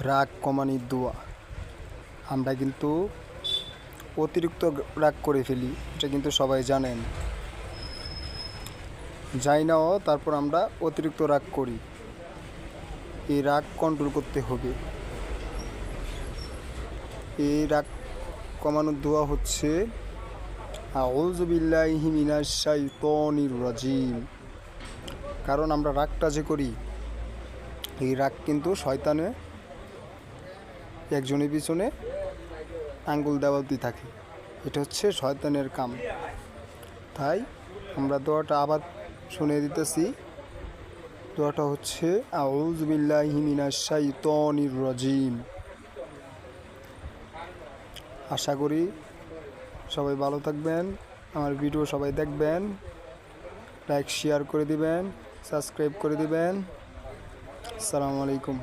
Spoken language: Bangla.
রাগ কমানোর দোয়া। আমরা কিন্তু অতিরিক্ত রাগ করে ফেলি, এটা কিন্তু সবাই জানেন। যাই নাও, তারপর আমরা অতিরিক্ত রাগ করি। এই রাগ কন্ট্রোল করতে হবে। এই রাগ কমানোর দোয়া হচ্ছে আউযু বিল্লাহি মিনাশ শাইতানির রাজিম। কারণ আমরা রাগটা যে করি, এই রাগ কিন্তু শয়তানে একজনের পিছনে আঙ্গুল দেওয়াতে থাকে। এটা হচ্ছে শয়তানের কাম। তাই আমরা দোয়াটা আবার শুনে দিতেছি। দোয়াটা হচ্ছে আউযু বিল্লাহি মিনাশ শাইতানির রাজিম। আশা করি সবাই ভালো থাকবেন, আমার ভিডিও সবাই দেখবেন, লাইক শেয়ার করে দিবেন, সাবস্ক্রাইব করে দিবেন। আসসালামু আলাইকুম।